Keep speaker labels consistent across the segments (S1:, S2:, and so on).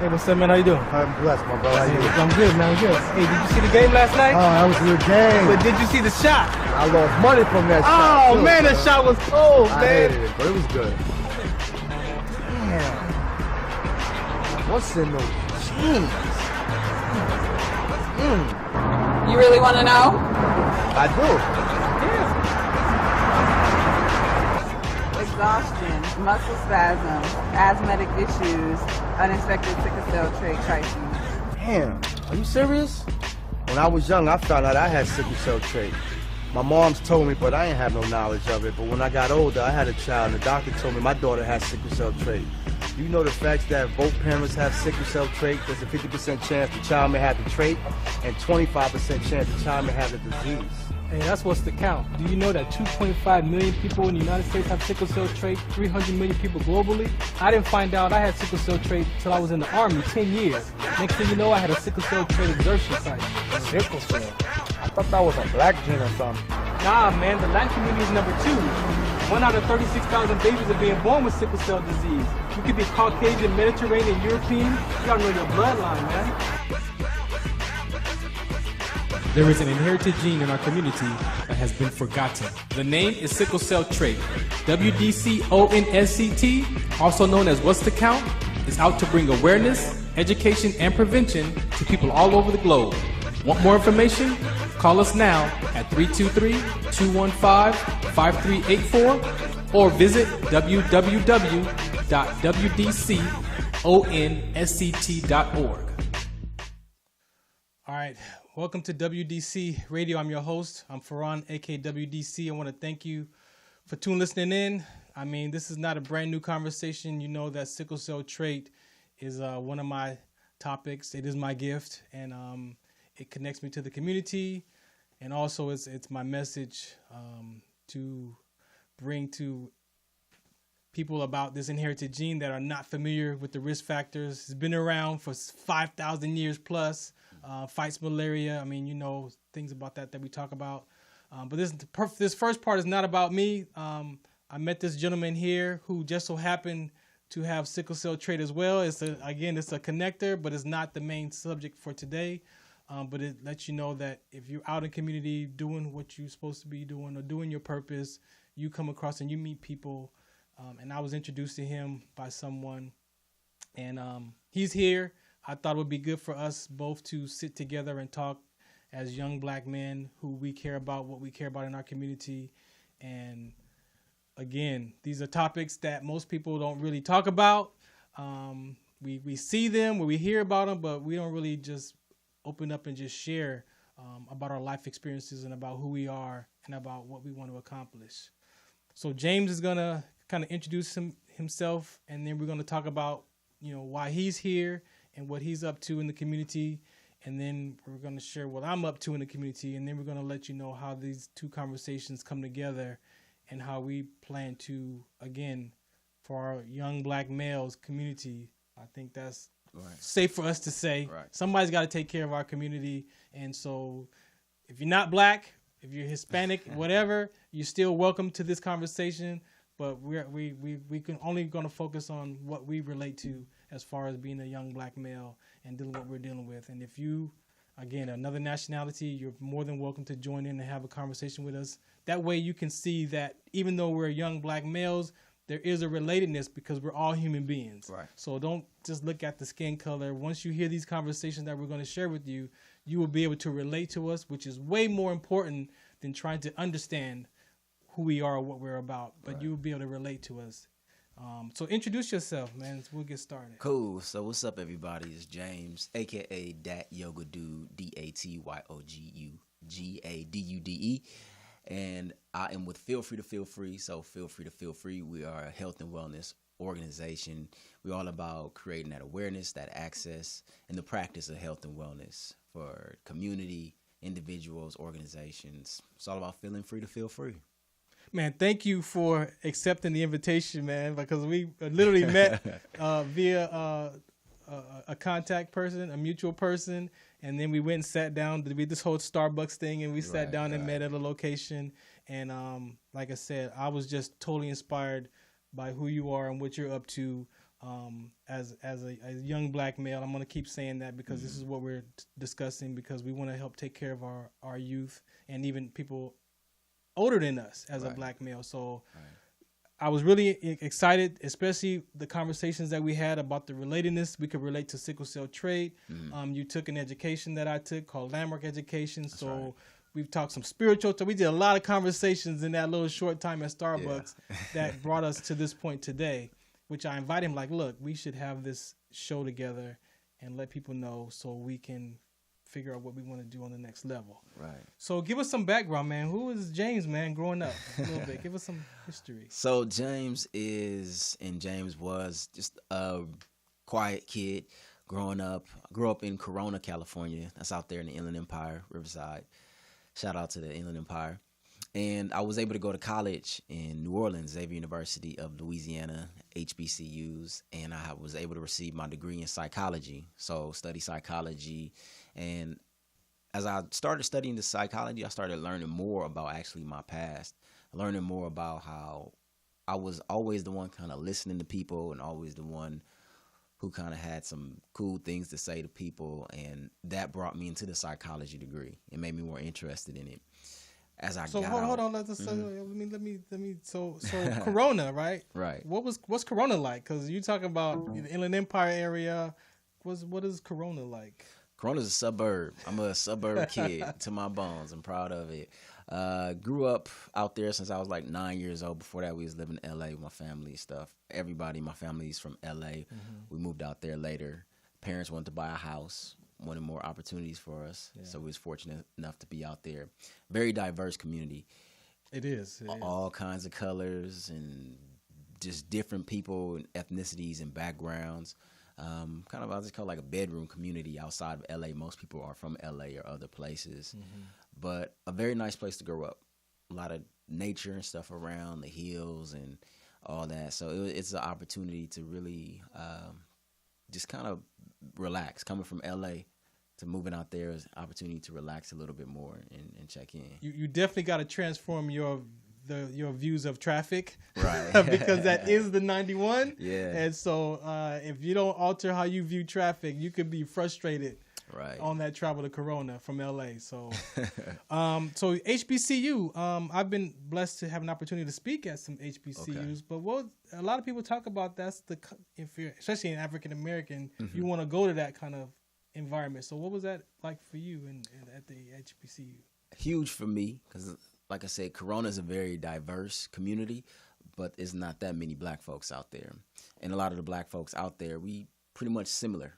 S1: Hey, what's up, man? How you doing?
S2: I'm blessed, my brother. How you doing?
S1: I'm good, man. I'm good. Hey, did you see the game last night?
S2: Oh, that was a good game.
S1: But did you see the shot?
S2: I lost money from that shot.
S1: Oh, man, that shot was cold,
S2: I
S1: man.
S2: hated it, but it was good. Damn. What's in those jeans?
S3: You really want to know?
S2: I do.
S3: Exhaustion, muscle spasms, asthmatic issues, unexpected sickle cell trait crises.
S2: Damn. Are you serious? When I was young, I found out I had sickle cell trait. My mom's told me, but I ain't have no knowledge of it. But when I got older, I had a child, and the doctor told me my daughter has sickle cell trait. You know the fact that both parents have sickle cell trait, there's a 50% chance the child may have the trait, and 25% chance the child may have the disease.
S1: Hey, that's what's the count. Do you know that 2.5 million people in the United States have sickle cell trait, 300 million people globally? I didn't find out I had sickle cell trait until I was in the Army, 10 years. Next thing you know, I had a sickle cell trait exertion site.
S4: Sickle cell? I thought that was a black gene or something.
S1: Nah, man, the Latin community is number 2. 1 out of 36,000 babies are being born with sickle cell disease. You could be Caucasian, Mediterranean, European. You gotta know your bloodline, man.
S5: There is an inherited gene in our community that has been forgotten. The name is sickle cell trait. WDC-ONSCT, also known as What's the Count, is out to bring awareness, education, and prevention to people all over the globe. Want more information? Call us now at 323-215-5384 or visit www.wdconsct.org. All right. Welcome to WDC Radio. I'm your host. I'm Farron, aka WDC. I want to thank you for listening in. I mean, this is not a brand new conversation. You know that sickle cell trait is one of my topics. It is my gift, and it connects me to the community, and also it's my message to bring to people about this inherited gene that are not familiar with the risk factors. It's been around for 5,000 years plus. Fights malaria. I mean, you know, things about that we talk about. But this first part is not about me. I met this gentleman here who just so happened to have sickle cell trait as well. It's a connector, but it's not the main subject for today. But it lets you know that if you're out in community doing what you're supposed to be doing or doing your purpose, you come across and you meet people. And I was introduced to him by someone, and he's here. I thought it would be good for us both to sit together and talk as young black men who we care about, what we care about in our community. And again, these are topics that most people don't really talk about. We see them, or we hear about them, but we don't really just open up and just share about our life experiences and about who we are and about what we want to accomplish. So James is going to kind of introduce himself, and then we're going to talk about, you know, why he's here and what he's up to in the community. And then we're going to share what I'm up to in the community. And then we're going to let you know how these two conversations come together and how we plan to, again, for our young black males community. I think that's safe for us to say. Right. Somebody's got to take care of our community. And so if you're not black, if you're Hispanic, whatever, you're still welcome to this conversation. But we can only going to focus on what we relate to as far as being a young black male and dealing with what we're dealing with. And if you, again, another nationality, you're more than welcome to join in and have a conversation with us. That way you can see that even though we're young black males, there is a relatedness because we're all human beings. Right. So don't just look at the skin color. Once you hear these conversations that we're going to share with you, you will be able to relate to us, which is way more important than trying to understand who we are or what we're about. But you will be able to relate to us. So introduce yourself, man. We'll get started.
S6: Cool. So what's up, everybody? It's James, a.k.a. Dat Yoga Dude, DATYOGUGADUDE. And I am with Feel Free to Feel Free. So feel free to feel free. We are a health and wellness organization. We're all about creating that awareness, that access, and the practice of health and wellness for community, individuals, organizations. It's all about feeling free to feel free.
S5: Man, thank you for accepting the invitation, man, because we literally met via a contact person, a mutual person, and then we went and sat down to do this whole Starbucks thing, and we sat down and met at a location. And like I said, I was just totally inspired by who you are and what you're up to. as a young black male. I'm going to keep saying that because this is what we're discussing, because we want to help take care of our youth and even people older than us as a black male. So I was really excited, especially the conversations that we had about the relatedness. We could relate to sickle cell trait. You took an education that I took called Landmark Education. So we've talked some spiritual. So we did a lot of conversations in that little short time at Starbucks that brought us to this point today, which I invited him, like, look, we should have this show together and let people know so we can figure out what we want to do on the next level. Right. So give us some background, man. Who is James, man, growing up a little bit? Give us some history.
S6: So James was just a quiet kid growing up. I grew up in Corona, California. That's out there in the Inland Empire, Riverside. Shout out to the Inland Empire. And I was able to go to college in New Orleans, Xavier University of Louisiana, HBCUs, and I was able to receive my degree in psychology. So study psychology. And as I started studying the psychology, I started learning more about actually my past, learning more about how I was always the one kind of listening to people and always the one who kind of had some cool things to say to people. And that brought me into the psychology degree. It made me more interested in it. As I got
S5: hold on, let me. So Corona, right?
S6: Right.
S5: What's Corona like? Because you talking about the Inland Empire area. What is Corona like?
S6: Corona's a suburb. I'm a suburb kid to my bones. I'm proud of it. Grew up out there since I was like 9 years old. Before that, we was living in L.A. with my family and stuff. Everybody in my family is from L.A. We moved out there later. Parents wanted to buy a house, wanted more opportunities for us. So we was fortunate enough to be out there. Very diverse community.
S5: It is.
S6: All kinds of colors and just different people and ethnicities and backgrounds. Kind of, I just call it like a bedroom community outside of LA. Most people are from LA or other places, but a very nice place to grow up. A lot of nature and stuff around the hills and all that. So it's an opportunity to really just kind of relax. Coming from LA to moving out there is an opportunity to relax a little bit more and check in.
S5: You definitely got to transform your views of traffic,
S6: right?
S5: Because that is the 91.
S6: Yeah.
S5: And so if you don't alter how you view traffic, you could be frustrated on that travel to Corona from LA. So so HBCU, I've been blessed to have an opportunity to speak at some HBCUs, but what a lot of people talk about, that's if you're, especially an African American, you want to go to that kind of environment. So what was that like for you at the HBCU?
S6: Huge for me, because like I said, Corona is a very diverse community, but there's not that many black folks out there. And a lot of the black folks out there, we pretty much similar,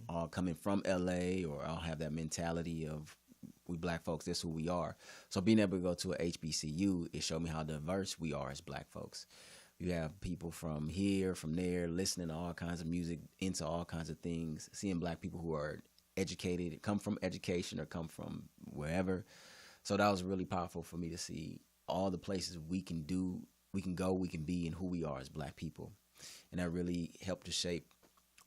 S6: all coming from LA, or all have that mentality of we black folks, this is who we are. So being able to go to a HBCU, it showed me how diverse we are as black folks. You have people from here, from there, listening to all kinds of music, into all kinds of things, seeing black people who are educated, come from education or come from wherever. So that was really powerful for me to see all the places we can do, we can go, we can be, and who we are as black people. And that really helped to shape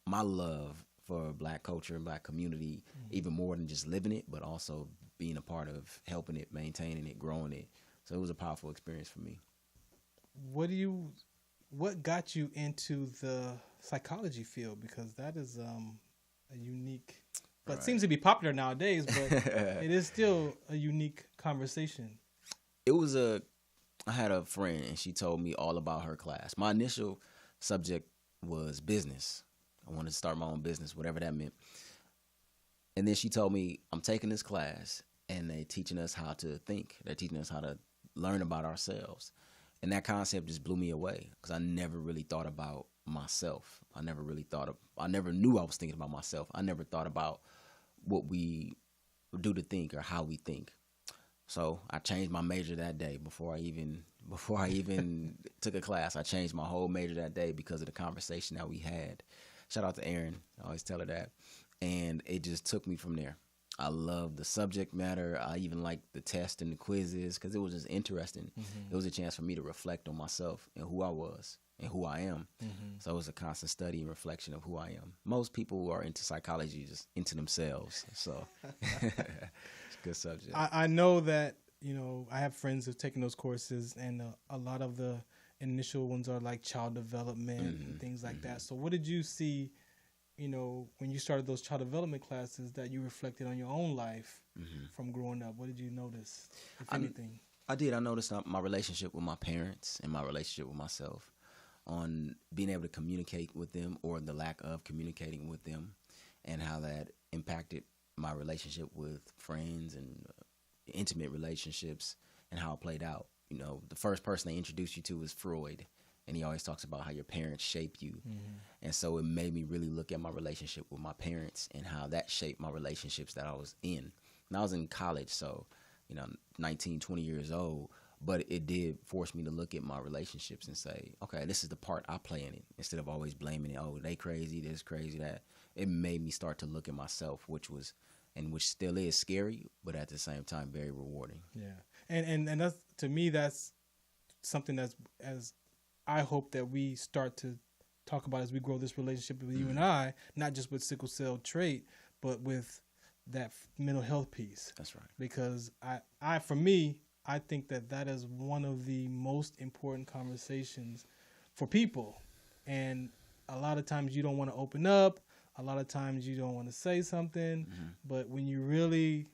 S6: my love for black culture and black community, even more than just living it, but also being a part of helping it, maintaining it, growing it. So it was a powerful experience for me.
S5: What got you into the psychology field? Because that is a unique, but seems to be popular nowadays, but it is still a unique conversation.
S6: I had a friend and she told me all about her class. My initial subject was business. I wanted to start my own business, whatever that meant. And then she told me, I'm taking this class and they're teaching us how to think. They're teaching us how to learn about ourselves. And that concept just blew me away because I never really thought about myself. I never knew I was thinking about myself. I never thought about what we do to think or how we think. So I changed my major that day before I even took a class. I changed my whole major that day because of the conversation that we had. Shout out to Erin. I always tell her that. And it just took me from there. I love the subject matter. I even liked the test and the quizzes because it was just interesting. It was a chance for me to reflect on myself and who I was and who I am. So it was a constant study and reflection of who I am. Most people who are into psychology just into themselves. So it's a good subject.
S5: I know that, I have friends who've taken those courses, and a lot of the initial ones are like child development and things like that. So what did you see, when you started those child development classes that you reflected on your own life from growing up? What did you notice, if anything?
S6: I did. I noticed my relationship with my parents and my relationship with myself, on being able to communicate with them or the lack of communicating with them, and how that impacted my relationship with friends and intimate relationships, and how it played out. The first person they introduced you to is Freud, and he always talks about how your parents shape you. And so it made me really look at my relationship with my parents and how that shaped my relationships that I was in. And I was in college, so 19, 20 years old, but it did force me to look at my relationships and say, okay, this is the part I play in it, instead of always blaming it. Oh, they crazy, this crazy, that. It made me start to look at myself, which still is scary, but at the same time very rewarding.
S5: Yeah, and that's, to me, that's something that's, as I hope that we start to talk about as we grow this relationship with you and I, not just with sickle cell trait, but with that mental health piece.
S6: That's right.
S5: Because for me, I think that is one of the most important conversations for people. And a lot of times you don't want to open up. A lot of times you don't want to say something. But when you really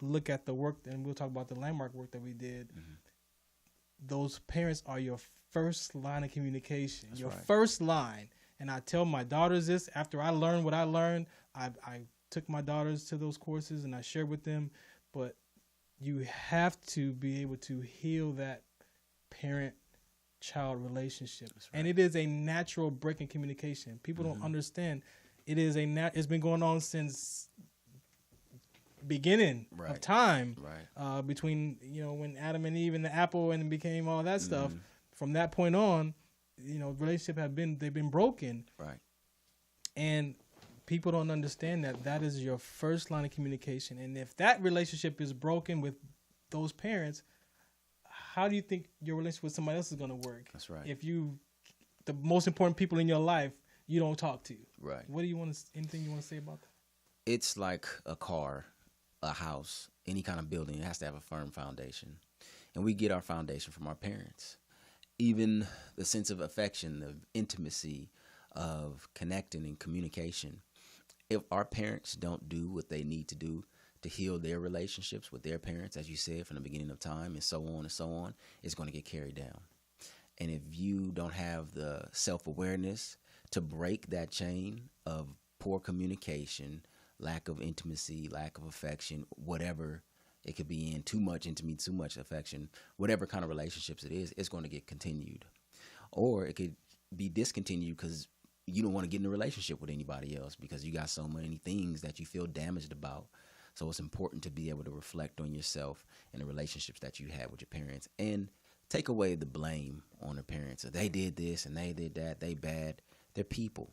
S5: look at the work, and we'll talk about the landmark work that we did, those parents are your first line of communication. That's your right. First line. And I tell my daughters this, after I learned what I learned, I took my daughters to those courses and I shared with them, but you have to be able to heal that parent-child relationship. Right. And it is a natural break in communication. People don't understand. It's been going on since beginning of time, between, when Adam and Eve and the apple and became all that stuff. From that point on, relationship they've been broken. Right. And people don't understand that is your first line of communication. And if that relationship is broken with those parents, how do you think your relationship with somebody else is going to work? That's right. If the most important people in your life, you don't talk to. Right. Anything you want to say about that?
S6: It's like a car, a house, any kind of building. It has to have a firm foundation. And we get our foundation from our parents. Even the sense of affection, of intimacy, of connecting and communication. If our parents don't do what they need to do to heal their relationships with their parents, as you said, from the beginning of time and so on, it's going to get carried down. And if you don't have the self-awareness to break that chain of poor communication, lack of intimacy, lack of affection, whatever it could be in, too much intimacy, too much affection, whatever kind of relationships it is, it's going to get continued. Or it could be discontinued because you don't want to get in a relationship with anybody else because you got so many things that you feel damaged about. So it's important to be able to reflect on yourself and the relationships that you had with your parents and take away the blame on the parents. They did this and they did that. They bad. They're people.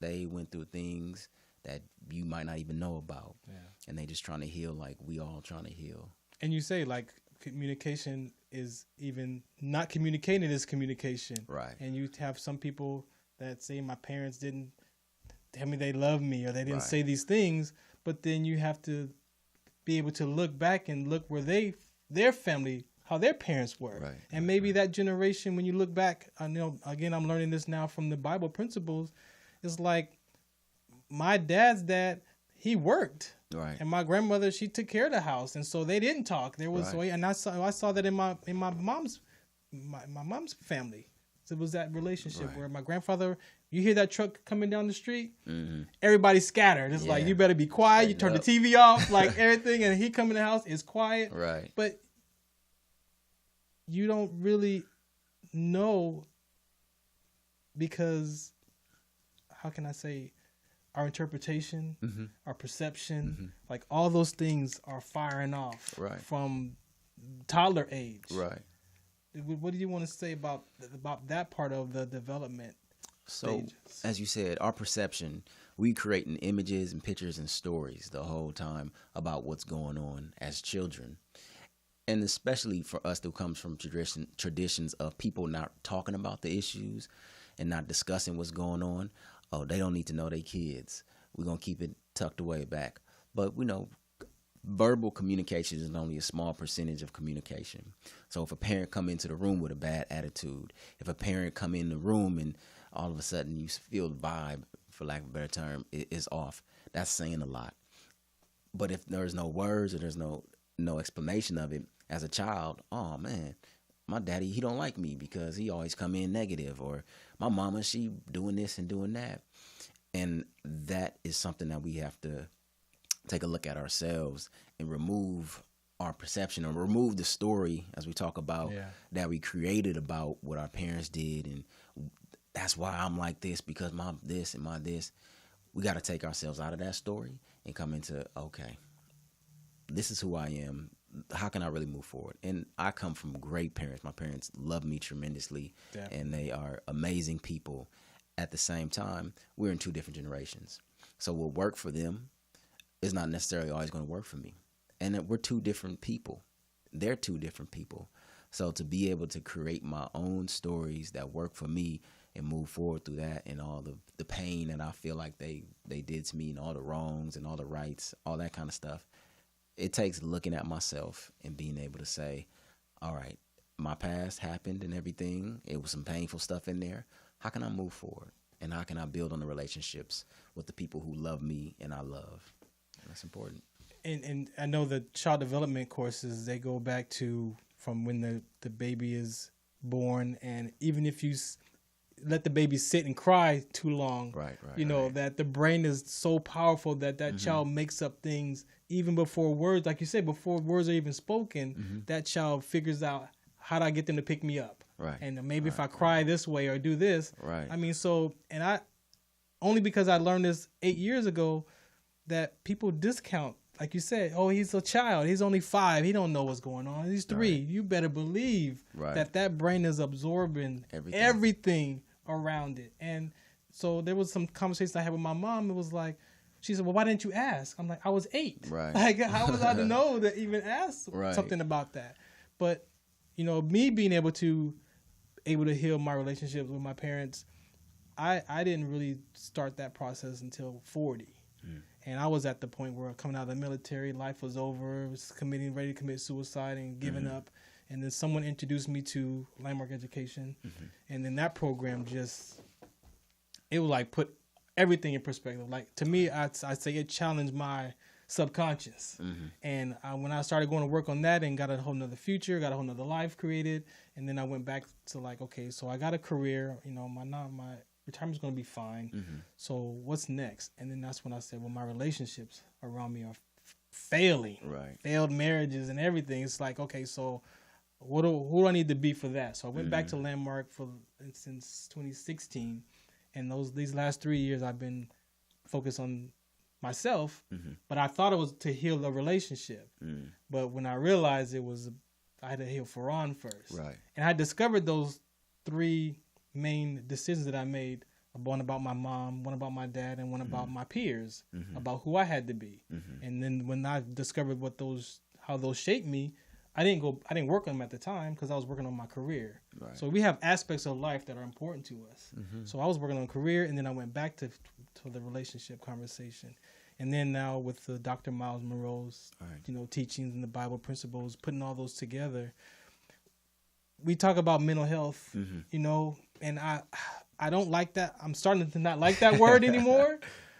S6: They went through things that you might not even know about. Yeah. And they just trying to heal like we all trying to heal.
S5: And you say like communication is even not communicating is communication. Right. And you have some people that say my parents didn't tell me they love me or they didn't say these things, but then you have to be able to look back and look where their family, how their parents were. Right. And maybe that generation, when you look back, I know, again, I'm learning this now from the Bible principles, it's like my dad's dad, he worked. Right. And my grandmother, she took care of the house. And so they didn't talk. There was and I saw that in my mom's family. So it was that relationship where my grandfather, you hear that truck coming down the street, everybody scattered. It's like, you better be quiet. You turn the TV off, like everything. And he come in the house, it's quiet. Right. But you don't really know because, how can I say, our interpretation, our perception, like all those things are firing off from toddler age. Right. What do you want to say about that part of the development stages?
S6: So, as you said, our perception, we creating images and pictures and stories the whole time about what's going on as children. And especially for us that comes from traditions of people not talking about the issues and not discussing what's going on. Oh, they don't need to know their kids. We're going to keep it tucked away back. But, verbal communication is only a small percentage of communication. So if a parent come into the room with a bad attitude, if a parent come in the room and all of a sudden you feel the vibe, for lack of a better term, is off, that's saying a lot. But if there's no words or there's no explanation of it as a child, oh man, my daddy, he don't like me because he always come in negative, or my mama, she doing this and doing that. And that is something that we have to take a look at ourselves and remove our perception, or remove the story, as we talk about, that we created about what our parents did. And that's why I'm like this, because my this and my this. We got to take ourselves out of that story and come into, okay, this is who I am. How can I really move forward? And I come from great parents. My parents love me tremendously, and they are amazing people. At the same time, we're in two different generations. So what worked for them is not necessarily always going to work for me. And we're two different people. They're two different people. So to be able to create my own stories that work for me and move forward through that, and all the pain that I feel like they did to me, and all the wrongs and all the rights, all that kind of stuff, it takes looking at myself and being able to say, all right, my past happened and everything. It was some painful stuff in there. How can I move forward? And how can I build on the relationships with the people who love me and I love? And that's important.
S5: And I know the child development courses, they go back to from when the baby is born. And even if you let the baby sit and cry too long, you know, that the brain is so powerful that child makes up things even before words, like you said, before words are even spoken, that child figures out, how do I get them to pick me up? And maybe if I cry this way or do this. I mean, so, and I, only because I learned this 8 years ago, that people discount, like you said, oh, he's a child. He's only 5. He don't know what's going on. He's 3. You better believe that brain is absorbing everything around it. And so there was some conversations I had with my mom. It was like, she said, well, why didn't you ask? I'm like, I was 8. Like, how was I to know to even ask something about that? But, you know, me being able to heal my relationships with my parents, I didn't really start that process until 40. And I was at the point where coming out of the military, life was over, was ready to commit suicide and giving up. And then someone introduced me to Landmark Education. And then that program it was like put everything in perspective. Like, to me, I'd say it challenged my subconscious. And when I started going to work on that and got a whole nother future, got a whole nother life created. And then I went back to like, okay, so I got a career, you know, my retirement's going to be fine. So what's next? And then that's when I said, well, my relationships around me are failing, failed marriages and everything. It's like, okay, so who do I need to be for that? So I went back to Landmark since 2016. And these last 3 years, I've been focused on myself, but I thought it was to heal a relationship. But when I realized I had to heal Farron first. And I discovered those 3 main decisions that I made, one about my mom, one about my dad, and one about my peers, about who I had to be. And then when I discovered how those shaped me, I didn't work on them at the time because I was working on my career. So we have aspects of life that are important to us. So I was working on career, and then I went back to the relationship conversation. And then now with the Dr. Miles Monroe's, you know, teachings and the Bible principles, putting all those together, we talk about mental health, you know, and I don't like that. I'm starting to not like that word anymore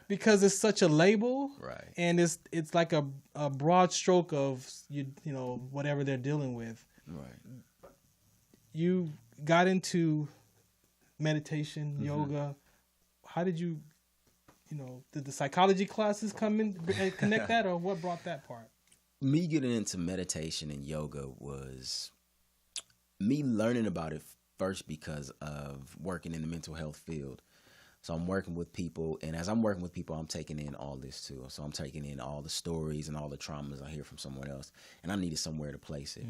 S5: because it's such a label, and it's like a broad stroke of you know, whatever they're dealing with. You got into meditation, yoga. How did you know, did the psychology classes come in and connect that, or what brought that part?
S6: Me getting into meditation and yoga was me learning about it first because of working in the mental health field. So I'm working with people, and as I'm working with people, I'm taking in all this too. So I'm taking in all the stories and all the traumas I hear from someone else, and I needed somewhere to place it.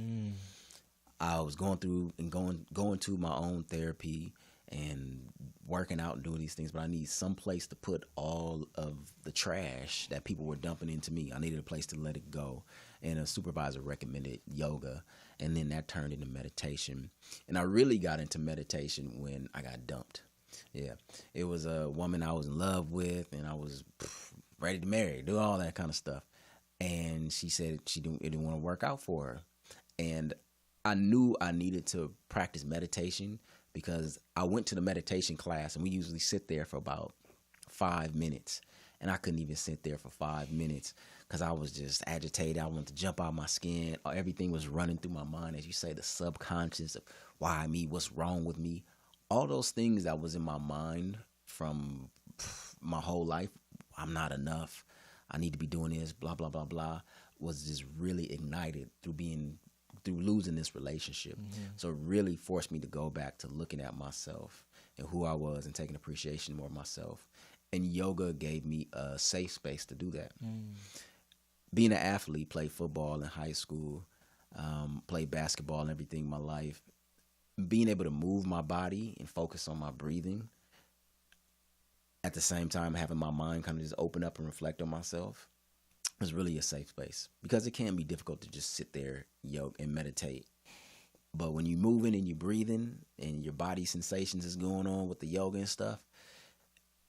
S6: I was going through and going to my own therapy and working out and doing these things, but I need some place to put all of the trash that people were dumping into me. I needed a place to let it go, and a supervisor recommended yoga, and then that turned into meditation. And I really got into meditation when I got dumped. It was a woman I was in love with, and I was ready to marry, do all that kind of stuff. and she said it didn't want to work out for her. And I knew I needed to practice meditation because I went to the meditation class, and we usually sit there for about 5 minutes. And I couldn't even sit there for 5 minutes because I was just agitated. I wanted to jump out of my skin. Everything was running through my mind, as you say, the subconscious of why me, what's wrong with me. All those things that was in my mind from my whole life, I'm not enough, I need to be doing this, blah, blah, blah, blah, was just really ignited through losing this relationship. So it really forced me to go back to looking at myself and who I was and taking appreciation more of myself. And yoga gave me a safe space to do that. Being an athlete, played football in high school, played basketball and everything in my life, being able to move my body and focus on my breathing, at the same time having my mind kind of just open up and reflect on myself, was really a safe space. Because it can be difficult to just sit there, yoga, and meditate. But when you're moving and you're breathing and your body sensations is going on with the yoga and stuff,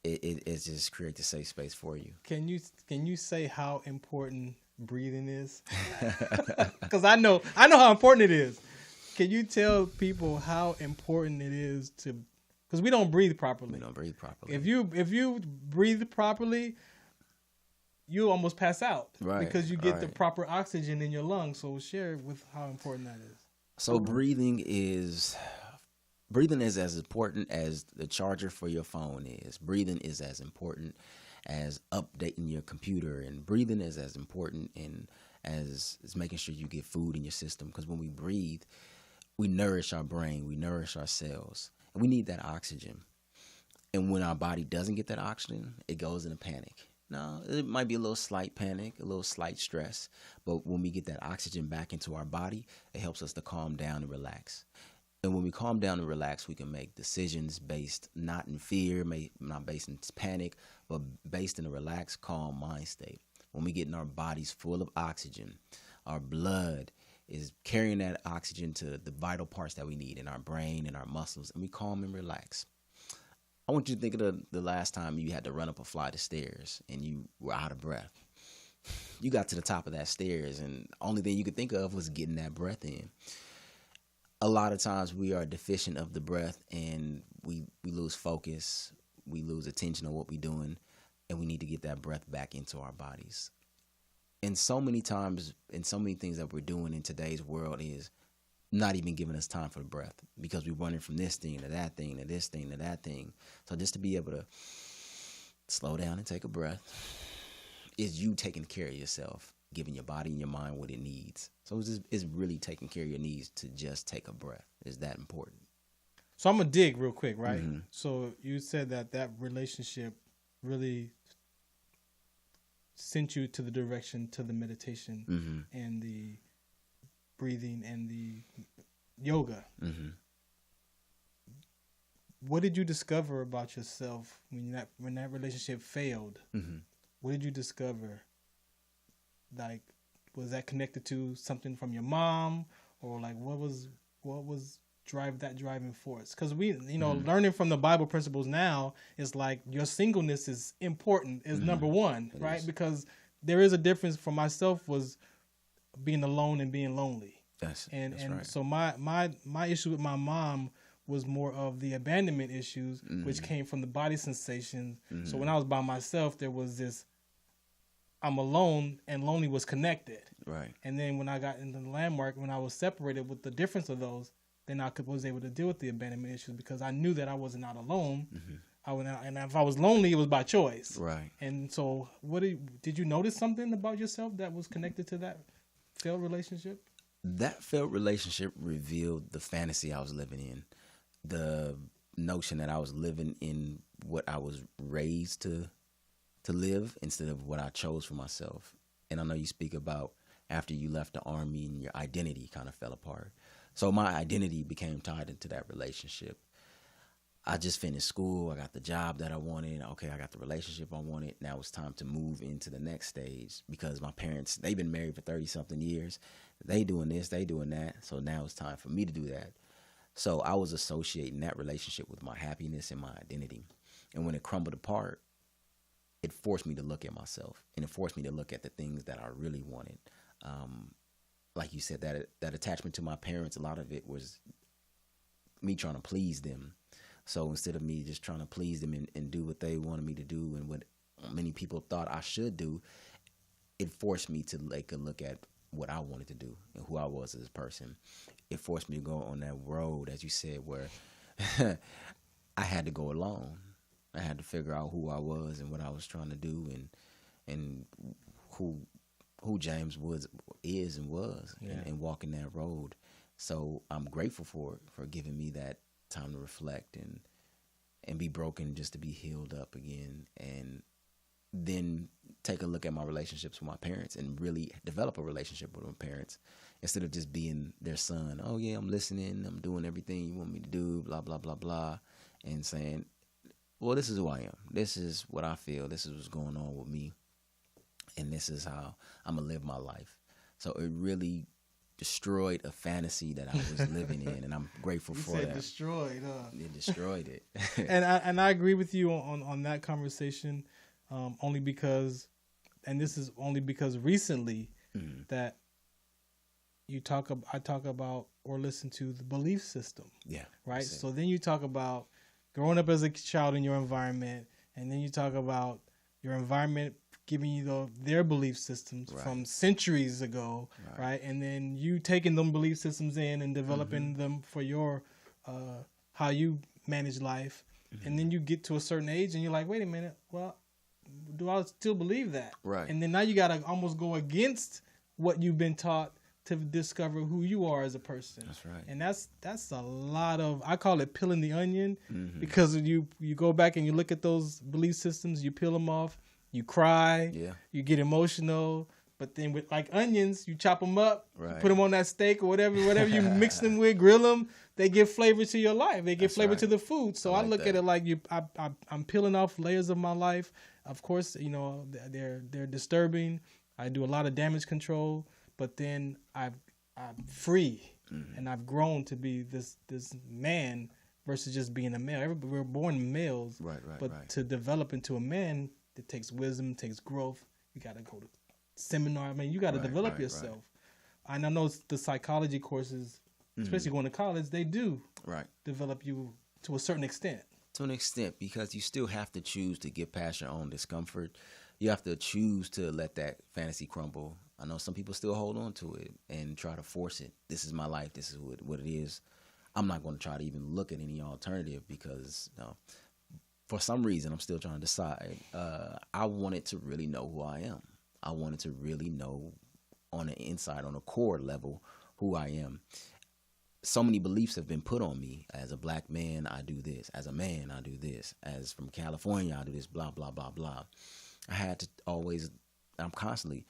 S6: it just creates a safe space for you.
S5: Can you say how important breathing is? Because I know how important it is. Can you tell people how important it is to? Because we don't breathe properly.
S6: We don't breathe properly.
S5: If you breathe properly, you almost pass out,
S6: right?
S5: Because you get the proper oxygen in your lungs. So share with how important that is.
S6: So breathing is as important as the charger for your phone is. Breathing is as important as updating your computer, and breathing is as important as making sure you get food in your system. Because when we breathe, we nourish our brain, we nourish our cells, and we need that oxygen. And when our body doesn't get that oxygen, it goes into panic. Now, it might be a little slight panic, a little slight stress, but when we get that oxygen back into our body, it helps us to calm down and relax. And when we calm down and relax, we can make decisions based not in fear, not based in panic, but based in a relaxed, calm mind state. When we get in our bodies full of oxygen, our blood is carrying that oxygen to the vital parts that we need in our brain and our muscles, and we calm and relax. I want you to think of the last time you had to run up a flight of stairs and you were out of breath. You got to the top of that stairs, and the only thing you could think of was getting that breath in. A lot of times we are deficient of the breath, and we lose focus, we lose attention on what we're doing, and we need to get that breath back into our bodies. And so many times, and so many things that we're doing in today's world is not even giving us time for the breath, because we're running from this thing to that thing to this thing to that thing. So just to be able to slow down and take a breath is you taking care of yourself, giving your body and your mind what it needs. So it's really taking care of your needs to just take a breath. Is that important?
S5: So I'm going to dig real quick, right?
S6: Mm-hmm.
S5: So you said that relationship really sent you to the direction, to the meditation and the breathing and the yoga. What did you discover about yourself when that relationship failed? What did you discover? Like, was that connected to something from your mom, or like what was driving force? Because we, learning from the Bible principles now is like your singleness is important, is number one, right?
S6: Is.
S5: Because there is a difference. For myself was being alone and being lonely.
S6: That's right.
S5: So my issue with my mom was more of the abandonment issues, which came from the body sensation. So when I was by myself, there was this, I'm alone, and lonely was connected.
S6: Right. And
S5: then when I got into the landmark, when I was separated with the difference of those, then I was able to deal with the abandonment issues, because I knew that I was not alone. And if I was lonely, it was by choice.
S6: Right.
S5: And so did you notice something about yourself that was connected to that failed relationship?
S6: That failed relationship revealed the fantasy I was living in, the notion that I was living in what I was raised to live instead of what I chose for myself. And I know you speak about after you left the Army and your identity kind of fell apart. So my identity became tied into that relationship. I just finished school. I got the job that I wanted. Okay, I got the relationship I wanted. Now it's time to move into the next stage, because my parents, they've been married for 30-something years. They doing this, they doing that. So now it's time for me to do that. So I was associating that relationship with my happiness and my identity. And when it crumbled apart, it forced me to look at myself, and it forced me to look at the things that I really wanted. Like you said, that attachment to my parents, a lot of it was me trying to please them. So instead of me just trying to please them and do what they wanted me to do and what many people thought I should do, it forced me to take a look at what I wanted to do and who I was as a person. It forced me to go on that road, as you said, where I had to go alone. I had to figure out who I was and what I was trying to do, and who James Woods is and was, and walking that road. So I'm grateful for giving me that time to reflect and be broken just to be healed up again, and then take a look at my relationships with my parents and really develop a relationship with my parents instead of just being their son. Oh yeah, I'm listening, I'm doing everything you want me to do, blah, blah, blah, blah, and saying, well, this is who I am. This is what I feel. This is what's going on with me. And this is how I'm going to live my life. So it really destroyed a fantasy that I was living in, and I'm grateful for that.
S5: Destroyed, huh?
S6: It destroyed it.
S5: and I agree with you on that conversation, only because, and this is only because recently that I talk about or listen to the belief system.
S6: Yeah.
S5: Right. So then you talk about growing up as a child in your environment, and then you talk about your environment giving you their belief systems from centuries ago, right? And then you taking them belief systems in and developing them for your how you manage life, and then you get to a certain age and you're like, wait a minute, well, do I still believe that?
S6: Right.
S5: And then now you gotta almost go against what you've been taught to discover who you are as a person.
S6: That's right.
S5: And that's a lot of, I call it peeling the onion, because you go back and you look at those belief systems, you peel them off, you cry, you get emotional, but then with like onions, you chop them up, you put them on that steak or whatever you mix them with, grill them, they give flavor to your life. They give flavor to the food. So I look at it like I'm peeling off layers of my life. Of course, you know, they're disturbing. I do a lot of damage control, but then I'm free, and I've grown to be this man versus just being a male. We're born males, but to develop into a man, it takes wisdom, takes growth. You got to go to seminar. I mean, you got to develop yourself. And I know the psychology courses, especially going to college, they do develop you to a certain extent.
S6: To an extent, because you still have to choose to get past your own discomfort. You have to choose to let that fantasy crumble. I know some people still hold on to it and try to force it. This is my life. This is what it is. I'm not going to try to even look at any alternative because, you know, for some reason, I'm still trying to decide. I wanted to really know who I am. I wanted to really know on the inside, on a core level, who I am. So many beliefs have been put on me. As a black man, I do this. As a man, I do this. As from California, I do this, blah, blah, blah, blah. I had to always, I'm constantly,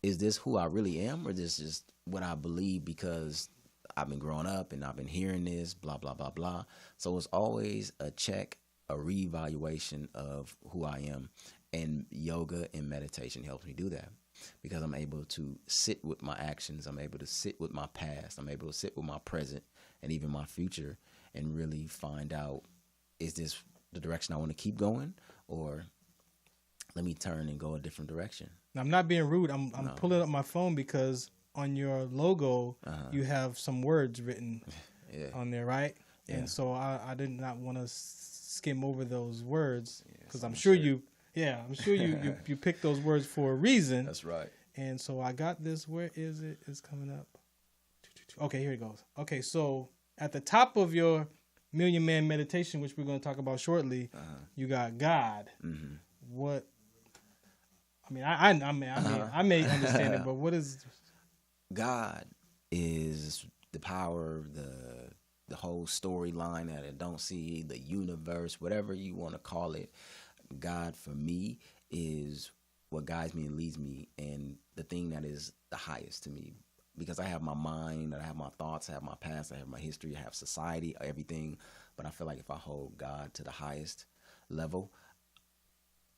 S6: is this who I really am, or is this just what I believe because I've been growing up and I've been hearing this, blah, blah, blah, blah. So it's always a check, a reevaluation of who I am. And yoga and meditation helps me do that because I'm able to sit with my actions. I'm able to sit with my past. I'm able to sit with my present and even my future and really find out, is this the direction I want to keep going, or let me turn and go a different direction?
S5: Now, I'm not being rude. I'm pulling up my phone because on your logo, you have some words written on there, right? Yeah. And so I did not want to skim over those words because I'm sure you picked those words for a reason.
S6: That's right.
S5: And so I got this. Where is it? It's coming up. Okay, here it goes. Okay, so at the top of your Million Man meditation, which we're going to talk about shortly, you got God. What? I mean, I may understand it, but what is
S6: God? Is the power, the whole storyline that I don't see, the universe, whatever you want to call it. God for me is what guides me and leads me, and the thing that is the highest to me, because I have my mind, I have my thoughts, I have my past, I have my history, I have society, everything. But I feel like if I hold God to the highest level,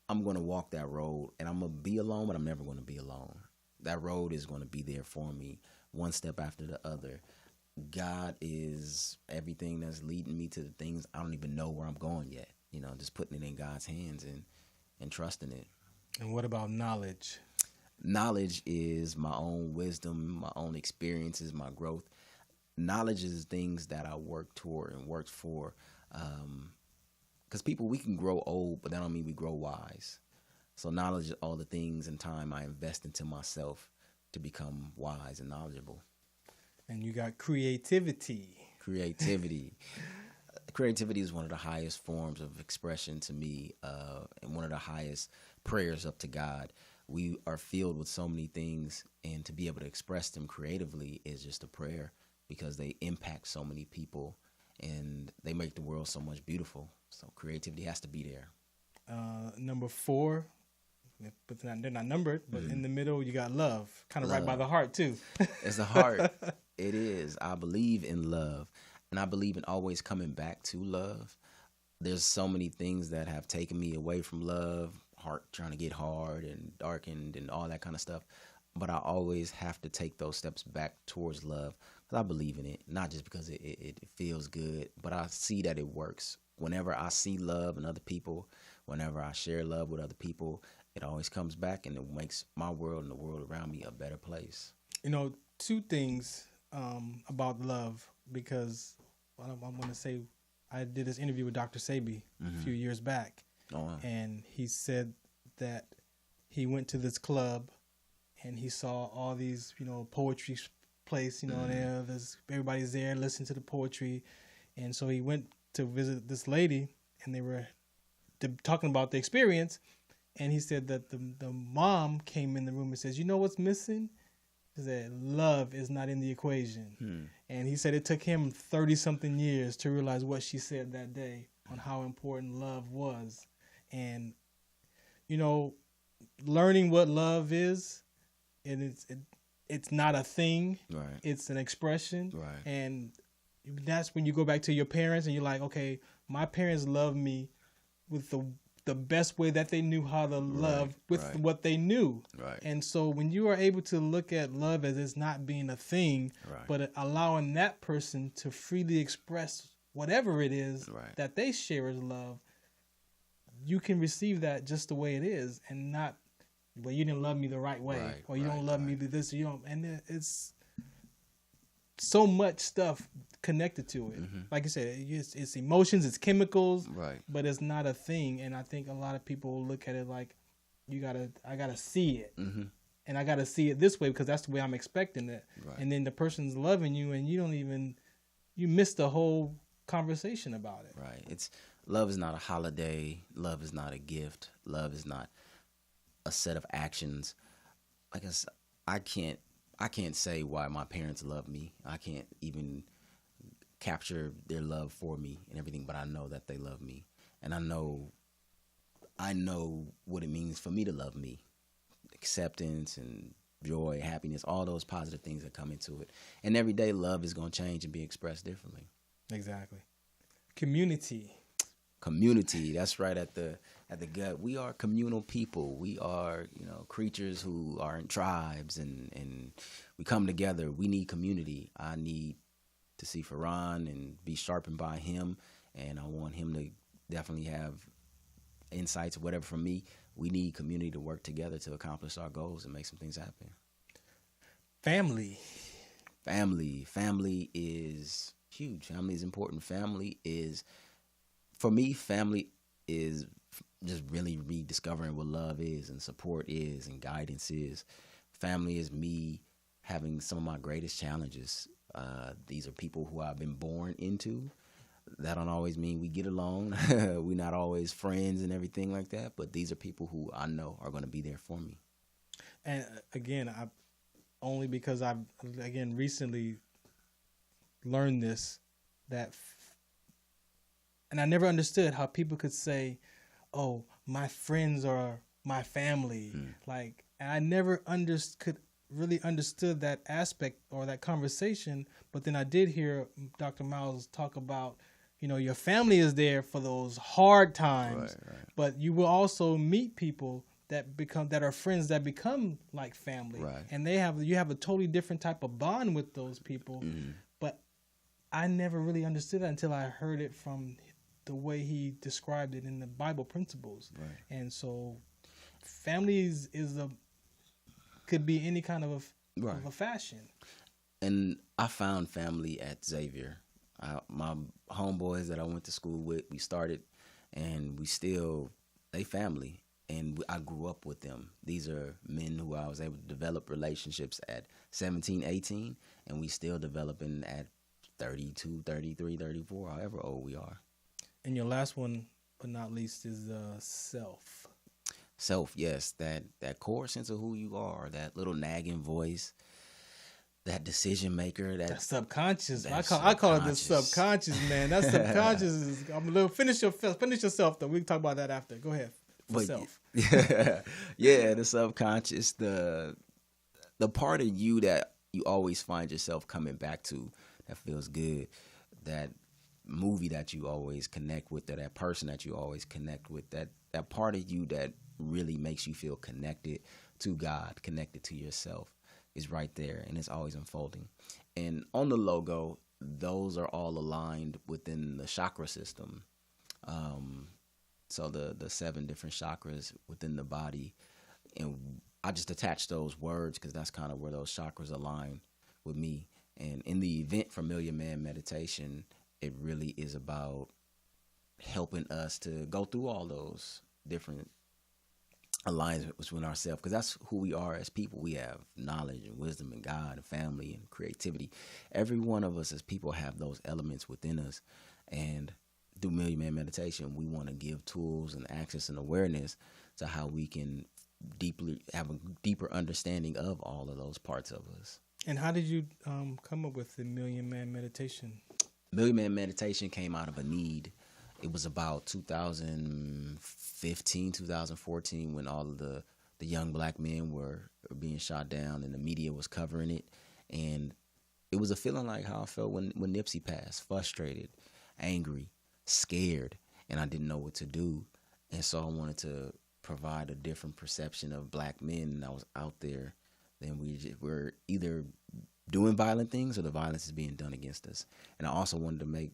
S6: I'm going to walk that road, and I'm going to be alone, but I'm never going to be alone. That road is going to be there for me, one step after the other. God is everything that's leading me to the things I don't even know where I'm going yet. You know, just putting it in God's hands and trusting it.
S5: And what about knowledge?
S6: Knowledge is my own wisdom, my own experiences, my growth. Knowledge is things that I work toward and work for. Because people, we can grow old, but that don't mean we grow wise. So knowledge is all the things and time I invest into myself to become wise and knowledgeable.
S5: And you got creativity.
S6: Creativity. Creativity is one of the highest forms of expression to me, and one of the highest prayers up to God. We are filled with so many things, and to be able to express them creatively is just a prayer, because they impact so many people and they make the world so much beautiful. So creativity has to be there.
S5: Number 4, but they're not numbered, but in the middle you got love, kind of right by the heart too.
S6: It's the heart. It is. I believe in love, and I believe in always coming back to love. There's so many things that have taken me away from love, heart trying to get hard and darkened and all that kind of stuff. But I always have to take those steps back towards love, because I believe in it, not just because it feels good, but I see that it works. Whenever I see love in other people, whenever I share love with other people, it always comes back, and it makes my world and the world around me a better place.
S5: 2 things about love, because I'm going to say I did this interview with Dr. Sebi a few years back, and he said that he went to this club and he saw all these, poetry place, everybody's there listening to the poetry, and so he went to visit this lady, and they were talking about the experience, and he said that the mom came in the room and says, "You know what's missing?" He said, "Love is not in the equation." And he said it took him 30-something years to realize what she said that day on how important love was. And, learning what love is, and it's not a thing.
S6: Right.
S5: It's an expression.
S6: Right.
S5: And that's when you go back to your parents and you're like, okay, my parents love me with the best way that they knew how to love with what they knew.
S6: Right.
S5: And so when you are able to look at love as it's not being a thing, but allowing that person to freely express whatever it is that they share as love, you can receive that just the way it is, and not, well, you didn't love me the right way, or you don't love me this, you don't. And it's so much stuff connected to it. Like you said, it's emotions, it's chemicals, but it's not a thing. And I think a lot of people look at it like, I gotta see it, and I gotta see it this way because that's the way I'm expecting it. And then the person's loving you, and you miss the whole conversation about it.
S6: Love is not a holiday. Love is not a gift. Love is not a set of actions. Like I can't say why my parents love me. I can't even capture their love for me and everything, but I know that they love me. And I know what it means for me to love me. Acceptance and joy, happiness, all those positive things that come into it. And every day love is going to change and be expressed differently.
S5: Exactly. Community, that's right at the gut. We are communal people. We are, creatures who are in tribes, and we come together. We need community. I need to see Farron and be sharpened by him, and I want him to definitely have insights or whatever from me. We need community to work together to accomplish our goals and make some things happen. Family is huge. Family is important. Family is just really rediscovering what love is and support is and guidance is. Family is me having some of my greatest challenges. These are people who I've been born into. That don't always mean we get along. We're not always friends and everything like that, but these are people who I know are going to be there for me. And again, only because I've recently learned this, and I never understood how people could say, "Oh, my friends are my family." And I never could really understood that aspect or that conversation. But then I did hear Dr. Miles talk about, your family is there for those hard times, but you will also meet people that are friends that become like family, and you have a totally different type of bond with those people. But I never really understood that until I heard it from the way he described it in the Bible principles. And so family could be any kind of a fashion.
S6: And I found family at Xavier. My homeboys that I went to school with, we started, and they family. And I grew up with them. These are men who I was able to develop relationships at 17, 18, and we still developing at 32, 33, 34, however old we are.
S5: And your last one, but not least, is self.
S6: Self, yes, that core sense of who you are, that little nagging voice, that decision maker, that
S5: subconscious. I call it the subconscious, man. That subconscious is. I'm a little finish yourself though. We can talk about that after. Go ahead. Self.
S6: Yeah, the subconscious, the part of you that you always find yourself coming back to, that feels good, that movie that you always connect with, or that person that you always connect with, that part of you that really makes you feel connected to God, connected to yourself, is right there, and it's always unfolding. And on the logo, those are all aligned within the chakra system. So the 7 different chakras within the body, and I just attached those words because that's kind of where those chakras align with me. And in the event for Million Man Meditation, it really is about helping us to go through all those different alignments between ourselves, because that's who we are as people. We have knowledge and wisdom and God and family and creativity. Every one of us as people have those elements within us, and through Million Man Meditation, we want to give tools and access and awareness to how we can have a deeper understanding of all of those parts of us.
S5: And how did you come up with the Million Man Meditation?
S6: Million Man Meditation came out of a need. It was about 2015, 2014, when all of the young black men were being shot down and the media was covering it. And it was a feeling like how I felt when Nipsey passed, frustrated, angry, scared, and I didn't know what to do. And so I wanted to provide a different perception of black men, and I was out there. Then we're either doing violent things or the violence is being done against us. And I also wanted to make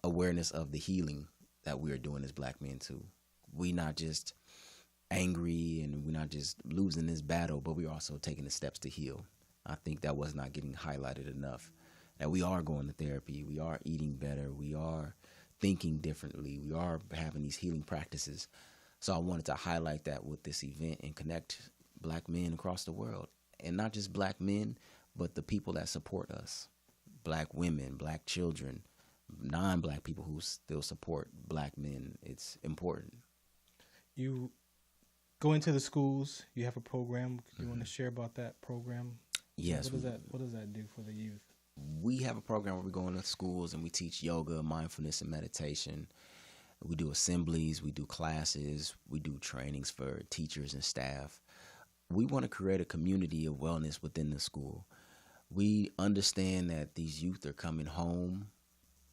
S6: awareness of the healing that we are doing as black men too. We not just angry and we're not just losing this battle, but we're also taking the steps to heal. I think that was not getting highlighted enough. That we are going to therapy, we are eating better, we are thinking differently, we are having these healing practices. So I wanted to highlight that with this event and connect black men across the world. And not just black men, but the people that support us. Black women, black children, non-black people who still support black men. It's important.
S5: You go into the schools, you have a program. You want to share about that program?
S6: Yes.
S5: What does that do for the youth?
S6: We have a program where we go into schools and we teach yoga, mindfulness, and meditation. We do assemblies, we do classes, we do trainings for teachers and staff. We want to create a community of wellness within the school. We understand that these youth are coming home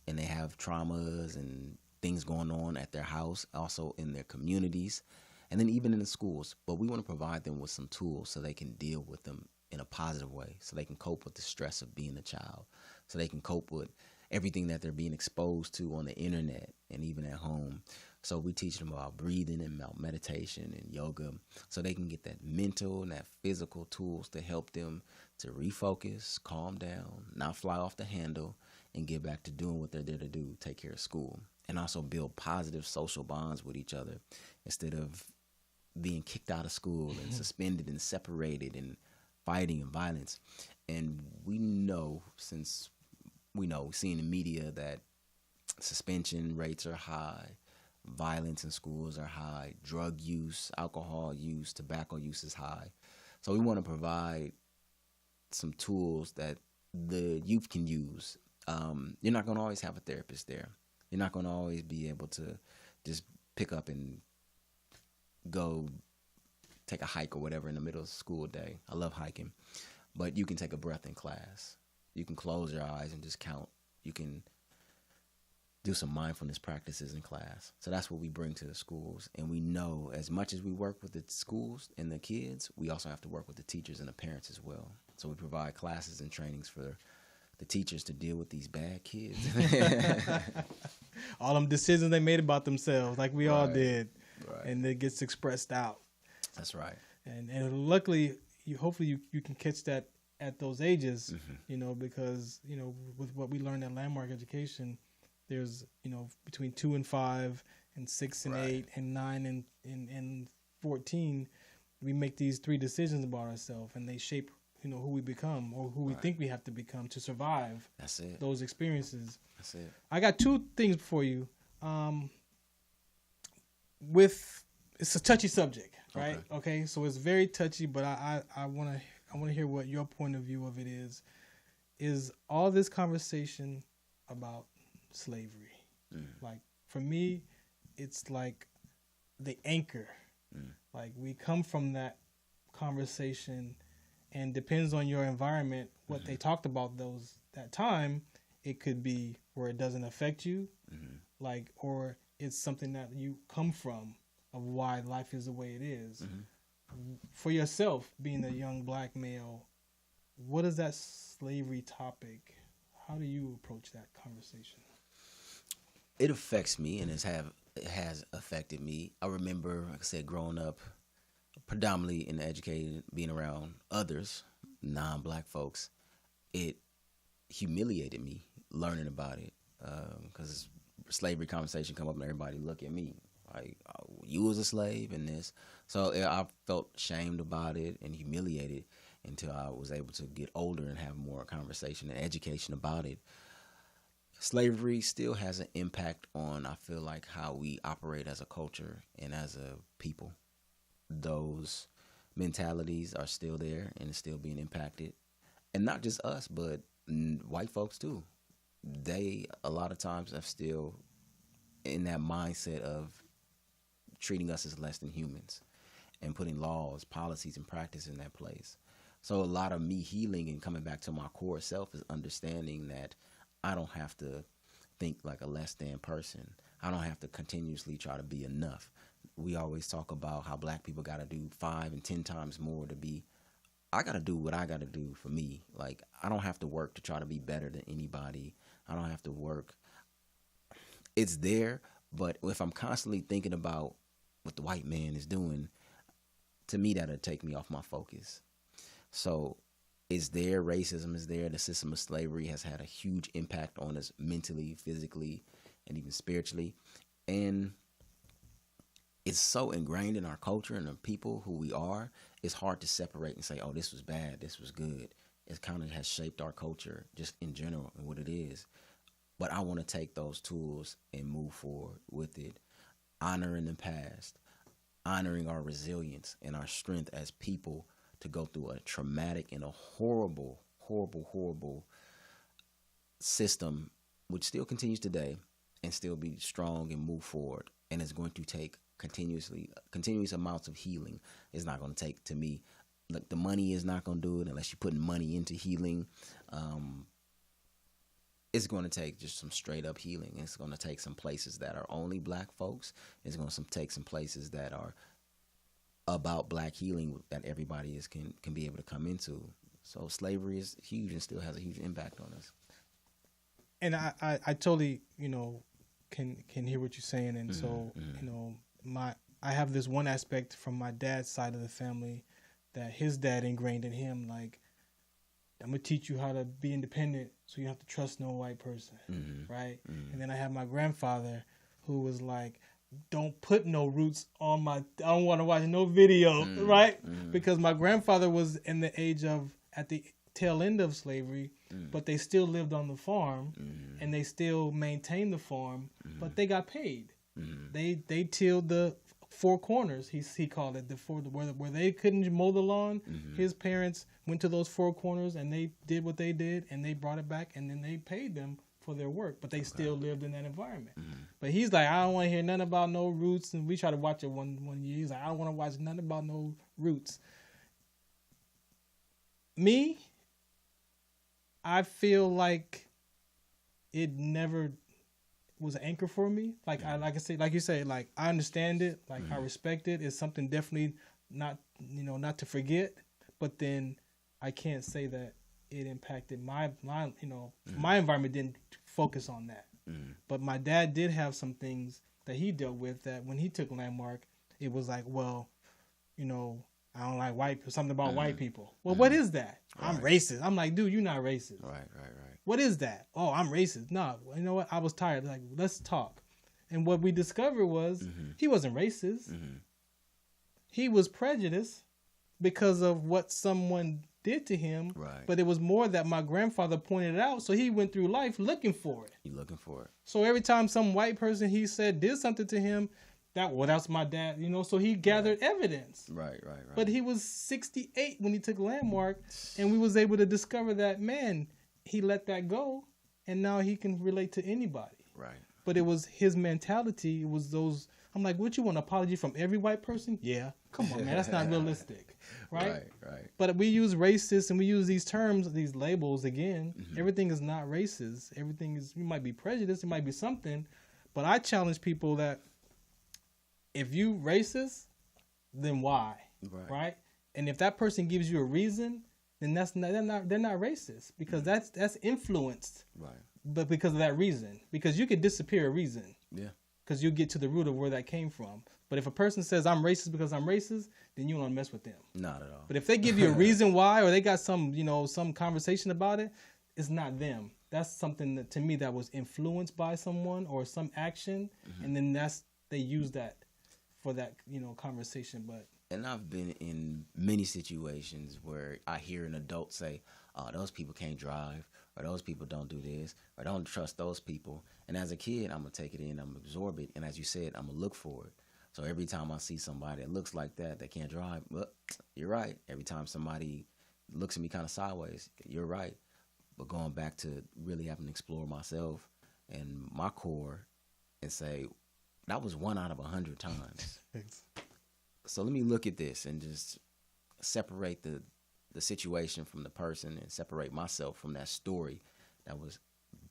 S6: and they have traumas and things going on at their house, also in their communities, and then even in the schools. But we want to provide them with some tools so they can deal with them in a positive way, so they can cope with the stress of being a child, so they can cope with everything that they're being exposed to on the internet and even at home. So we teach them about breathing and about meditation and yoga, so they can get that mental and that physical tools to help them to refocus, calm down, not fly off the handle, and get back to doing what they're there to do, take care of school, and also build positive social bonds with each other instead of being kicked out of school and suspended and separated and fighting and violence. And we know, since we know, seeing the media, that suspension rates are high, violence in schools are high, drug use, alcohol use, tobacco use is high. So we want to provide some tools that the youth can use. You're not going to always have a therapist there. You're not going to always be able to just pick up and go take a hike or whatever in the middle of the school day. I love hiking. But you can take a breath in class. You can close your eyes and just count. You can do some mindfulness practices in class. So that's what we bring to the schools. And we know as much as we work with the schools and the kids, we also have to work with the teachers and the parents as well. So we provide classes and trainings for the teachers to deal with these bad kids.
S5: All them decisions they made about themselves, like we all did.
S6: Right.
S5: and it gets expressed out.
S6: That's right.
S5: And luckily, hopefully you can catch that at those ages, because, with what we learned at Landmark Education, there's, between 2 and 5 and 6 and 8 and 9 and 14, we make these 3 decisions about ourselves, and they shape, who we become or who we think we have to become to survive
S6: That's it.
S5: those experiences.
S6: That's it.
S5: I got 2 things for you. It's a touchy subject, right? Okay, so it's very touchy, but I want to hear what your point of view of it is. Is all this conversation about slavery? Like, for me, it's like the anchor. Like, we come from that conversation, and depends on your environment what they talked about that time. It could be where it doesn't affect you, like, or it's something that you come from, of why life is the way it is. For yourself, being a young black male, what is that slavery topic? How do you approach that conversation?
S6: It affects me, and it has affected me. I remember, like I said, growing up predominantly in educated, being around others, non-black folks, it humiliated me learning about it, because slavery conversation come up and everybody look at me like, oh, you was a slave in this. So I felt shamed about it and humiliated until I was able to get older and have more conversation and education about it. Slavery still has an impact on, I feel like, how we operate as a culture and as a people. Those mentalities are still there and it's still being impacted. And not just us, but white folks too. They, a lot of times, are still in that mindset of treating us as less than humans and putting laws, policies, and practice in that place. So a lot of me healing and coming back to my core self is understanding that I don't have to think like a less than person. I don't have to continuously try to be enough. We always talk about how black people got to do 5 and 10 times more to be. I got to do what I got to do for me. Like, I don't have to work to try to be better than anybody. I don't have to work. It's there, but if I'm constantly thinking about what the white man is doing, to me, that'll take me off my focus. So it's there. Racism is there. The system of slavery has had a huge impact on us mentally, physically, and even spiritually. And it's so ingrained in our culture and the people who we are, it's hard to separate and say, oh, this was bad, this was good. It kind of has shaped our culture just in general and what it is. But I want to take those tools and move forward with it, honoring the past, honoring our resilience and our strength as people to go through a traumatic and a horrible, horrible, horrible system, which still continues today, and still be strong and move forward. And it's going to take continuous amounts of healing. It's not going to take, to me, like, the money is not going to do it unless you're putting money into healing. It's going to take just some straight up healing. It's going to take some places that are only black folks. It's going to take some places that are about black healing that everybody can be able to come into. So slavery is huge and still has a huge impact on us.
S5: And I totally, can hear what you're saying. And so, I have this one aspect from my dad's side of the family that his dad ingrained in him, like, I'm going to teach you how to be independent so you don't have to trust no white person, right? And then I have my grandfather who was like, don't put no roots on I don't want to watch no video, right? Because my grandfather was in the age of, at the tail end of slavery, but they still lived on the farm and they still maintained the farm, but they got paid. They tilled the 4 corners, he called it, where they couldn't mow the lawn. His parents went to those 4 corners and they did what they did and they brought it back and then they paid them for their work, but they still lived in that environment. But he's like, I don't want to hear nothing about no roots. And we tried to watch it one year. He's like, I don't want to watch nothing about no roots. Me, I feel like it never was an anchor for me. Like you say, like, I understand it, like, I respect it. It's something definitely not to forget. But then I can't say that it impacted my environment didn't focus on that. But my dad did have some things that he dealt with, that when he took Landmark, it was like, well, you know, I don't like white people, something about white people. Well, what is that? I'm racist. I'm like, dude, you're not racist.
S6: Right.
S5: What is that? Oh, I'm racist. No, you know what? I was tired. Like, let's talk. And what we discovered was he wasn't racist. He was prejudiced because of what someone did to him.
S6: Right.
S5: But it was more that my grandfather pointed it out. So he went through life looking for it.
S6: You looking for it.
S5: So every time some white person he said did something to him, that's my dad, you know, so he gathered evidence.
S6: Right.
S5: But he was 68 when he took Landmark, and we was able to discover that, man, he let that go, and now he can relate to anybody.
S6: Right.
S5: But it was his mentality. It was those, I'm like, what, you want an apology from every white person? Yeah. Come on, man, that's not realistic. Right?
S6: Right.
S5: But we use racist, and we use these terms, these labels again. Everything is not racist. Everything is, you might be prejudiced, it might be something, but I challenge people that if you racist, then why? Right? And if that person gives you a reason, then they're not racist, because that's influenced.
S6: Right.
S5: But because of that reason, because you could disappear a reason.
S6: Yeah.
S5: Because you get to the root of where that came from. But if a person says I'm racist because I'm racist, then you don't mess with them.
S6: Not at all.
S5: But if they give you a reason why, or they got some conversation about it, it's not them. That's something that, to me, that was influenced by someone or some action, and then they use that for that, conversation. But
S6: and I've been in many situations where I hear an adult say, "Oh, those people can't drive," or "those people don't do this," or "don't trust those people." And as a kid, I'm gonna take it in, I'm gonna absorb it, and as you said, I'm gonna look for it. So every time I see somebody that looks like that can't drive, well, you're right. Every time somebody looks at me kind of sideways, you're right. But going back to really having to explore myself and my core and say, that was 1 out of 100 times. So let me look at this and just separate the situation from the person, and separate myself from that story that was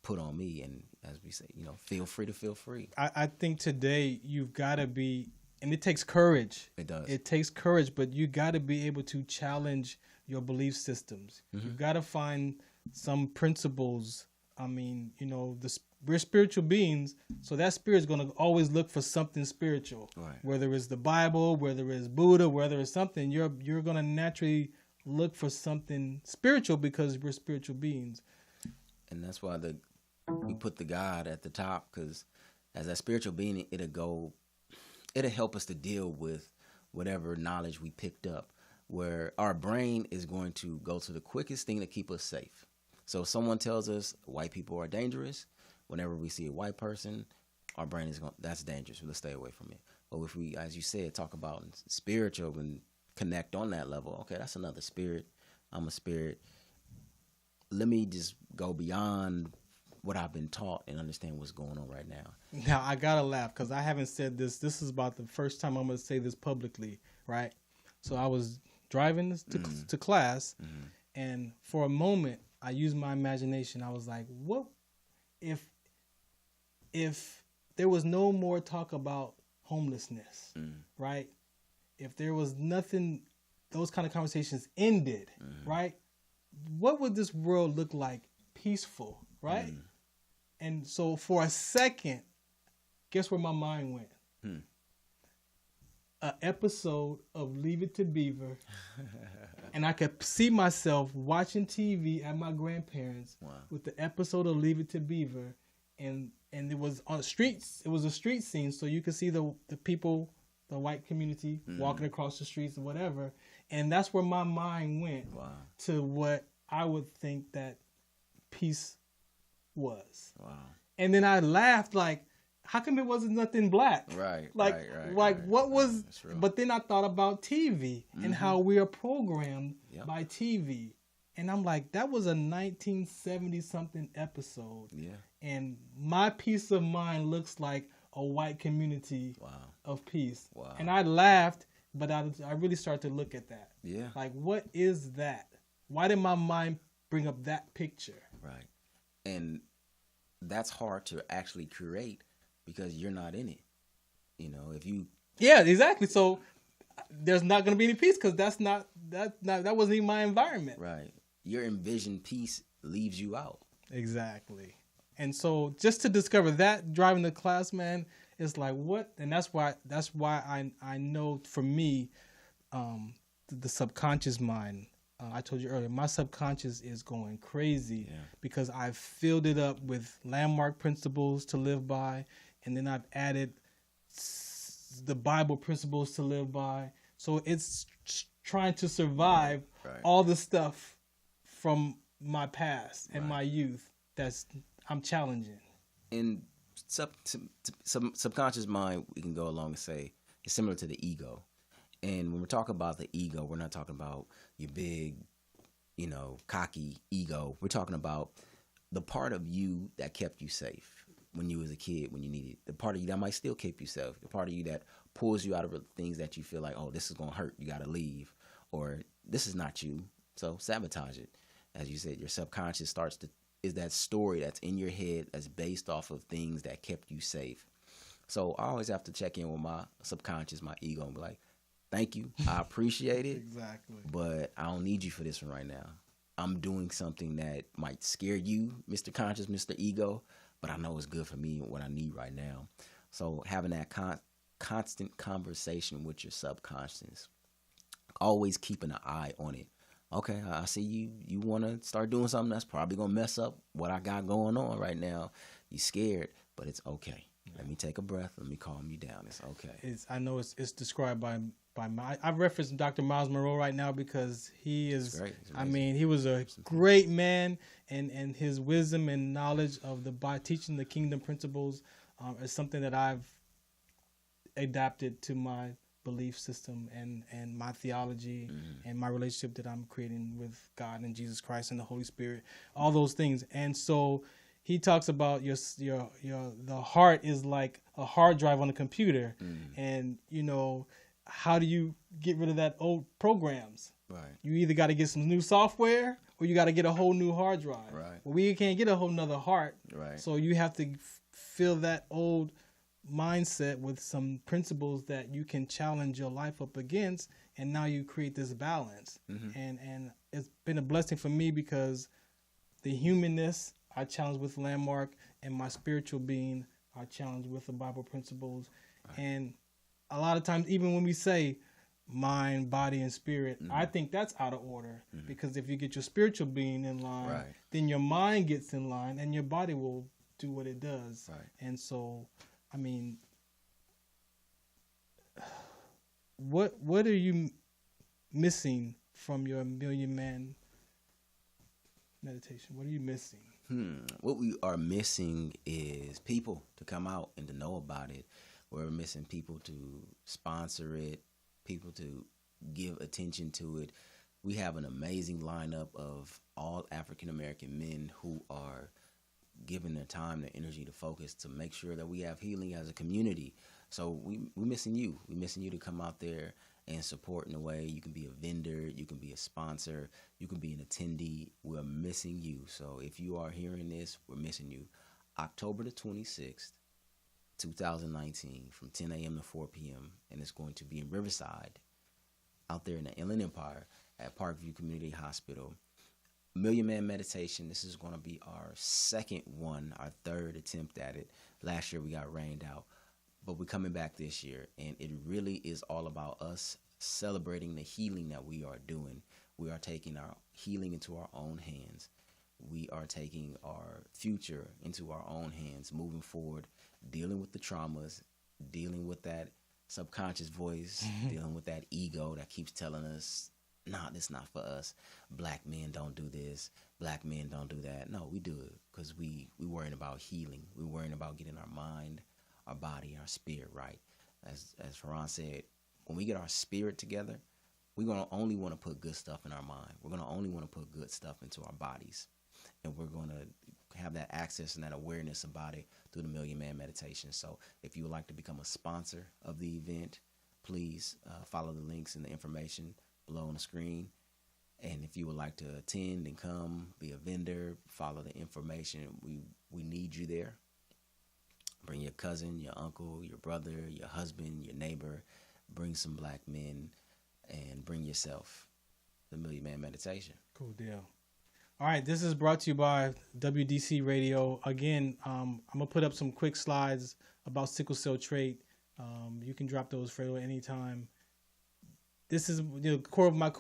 S6: put on me. And as we say, feel free to feel free.
S5: I think today you've got to be, and it takes courage.
S6: It does.
S5: It takes courage, but you got to be able to challenge your belief systems. You've got to find some principles. I mean, we're spiritual beings, so that spirit's going to always look for something spiritual.
S6: Right.
S5: Whether it's the Bible, whether it's Buddha, whether it's something, you're going to naturally look for something spiritual, because we're spiritual beings.
S6: And that's why we put the God at the top, because as a spiritual being, it'll help us to deal with whatever knowledge we picked up, where our brain is going to go to the quickest thing to keep us safe. So if someone tells us white people are dangerous, whenever we see a white person, our brain is going, that's dangerous, let's stay away from it. But if we, as you said, talk about spiritual and connect on that level, okay, that's another spirit, I'm a spirit. Let me just go beyond what I've been taught and understand what's going on right now.
S5: Now, I got to laugh, because I haven't said this. This is about the first time I'm going to say this publicly, right? So I was driving to class, and for a moment, I used my imagination. I was like, what if there was no more talk about homelessness, right? If there was nothing, those kind of conversations ended, right? What would this world look like? Peaceful, right? And so for a second, guess where my mind went? An episode of Leave It to Beaver. And I could see myself watching TV at my grandparents with the episode of Leave It to Beaver. And it was on streets. It was a street scene, so you could see the people, the white community, walking across the streets or whatever. And that's where my mind went to what I would think that peace was. Wow. And then I laughed, like, how come it wasn't nothing black?
S6: Right.
S5: What was, but then I thought about TV and how we are programmed by TV. And I'm like, that was a 1970 something episode. Yeah. And my peace of mind looks like a white community of peace. Wow. And I laughed, but I really started to look at that. Yeah. Like, what is that? Why did my mind bring up that picture?
S6: Right. And that's hard to actually create, because you're not in it. If you...
S5: Yeah, exactly. So there's not going to be any peace, because that wasn't even my environment.
S6: Right. Your envisioned peace leaves you out.
S5: Exactly. And so just to discover that driving to class, man, it's like what, and that's why I know for me, the subconscious mind. I told you earlier, my subconscious is going crazy because I've filled it up with landmark principles to live by, and then I've added the Bible principles to live by. So it's trying to survive all the stuff from my past and my youth I'm challenging.
S6: In subconscious mind, we can go along and say it's similar to the ego. And when we're talking about the ego, we're not talking about your big, cocky ego. We're talking about the part of you that kept you safe when you was a kid, when you needed. The part of you that might still keep you safe. The part of you that pulls you out of things that you feel like, oh, this is going to hurt. You got to leave. Or this is not you. So sabotage it. As you said, your subconscious is that story that's in your head that's based off of things that kept you safe. So I always have to check in with my subconscious, my ego, and be like, thank you. I appreciate it.
S5: Exactly.
S6: But I don't need you for this one right now. I'm doing something that might scare you, Mr. Conscious, Mr. Ego, but I know it's good for me and what I need right now. So having that constant conversation with your subconscious, always keeping an eye on it. Okay, I see you want to start doing something that's probably going to mess up what I got going on right now. You're scared, but it's okay. Let me take a breath. Let me calm you down. It's okay.
S5: I know it's described by I reference Dr. Miles Monroe right now because he is, he was a great man, and his wisdom and knowledge by teaching the kingdom principles is something that I've adapted to my belief system and my theology and my relationship that I'm creating with God and Jesus Christ and the Holy Spirit, all those things. And so he talks about the heart is like a hard drive on a computer, and how do you get rid of that old programs?
S6: Right.
S5: You either got to get some new software or you got to get a whole new hard drive.
S6: Right.
S5: Well, we can't get a whole nother heart.
S6: Right.
S5: So you have to fill that old mindset with some principles that you can challenge your life up against, and now you create this balance. And it's been a blessing for me because the humanness I challenge with landmark, and my spiritual being I challenge with the Bible principles. And a lot of times, even when we say mind, body, and spirit, I think that's out of order, because if you get your spiritual being in line, then your mind gets in line and your body will do what it does. And so, what are you missing from your Million Man meditation? What are you missing?
S6: What we are missing is people to come out and to know about it. We're missing people to sponsor it, people to give attention to it. We have an amazing lineup of all African American men who are giving their time, their energy, to focus to make sure that we have healing as a community. So we're missing you. We're missing you to come out there and support in a way. You can be a vendor, you can be a sponsor, you can be an attendee. We're missing you. So if you are hearing this, we're missing you. October the 26th, 2019, from 10 a.m. to 4 p.m. And it's going to be in Riverside, out there in the Inland Empire at Parkview Community Hospital. Million Man Meditation. This is going to be our second one, our third attempt at it. Last year we got rained out, but we're coming back this year, and it really is all about us celebrating the healing that we are doing. We are taking our healing into our own hands. We are taking our future into our own hands, moving forward, dealing with the traumas, dealing with that subconscious voice, dealing with that ego that keeps telling us, nah, this not for us. Black men don't do this. Black men don't do that. No, we do it because we worrying about healing. We worrying about getting our mind, our body, our spirit right. As Farron said, when we get our spirit together, we're going to only want to put good stuff in our mind. We're going to only want to put good stuff into our bodies. And we're going to have that access and that awareness about it through the Million Man Meditation. So if you would like to become a sponsor of the event, please follow the links and the information below on the screen. And if you would like to attend and come, be a vendor, follow the information. We need you there. Bring your cousin, your uncle, your brother, your husband, your neighbor. Bring some black men and bring yourself. The Million Man Meditation.
S5: Cool deal. All right, this is brought to you by WDC Radio. Again, I'm gonna put up some quick slides about sickle cell trait. You can drop those for anytime. This is the core of my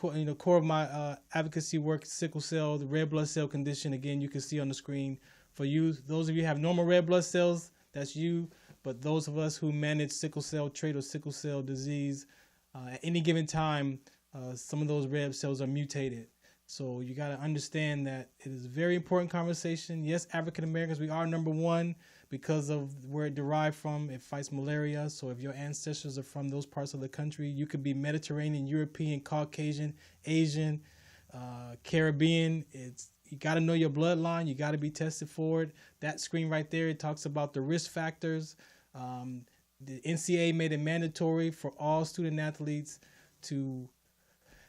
S5: advocacy work: sickle cell, the red blood cell condition. Again, you can see on the screen. For you, those of you who have normal red blood cells, that's you. But those of us who manage sickle cell trait or sickle cell disease, at any given time, some of those red cells are mutated. So you got to understand that it is a very important conversation. Yes, African Americans, we are number one because of where it derived from. It fights malaria. So if your ancestors are from those parts of the country, you could be Mediterranean, European, Caucasian, Asian, Caribbean. You got to know your bloodline. You got to be tested for it. That screen right there, it talks about the risk factors. The NCAA made it mandatory for all student athletes to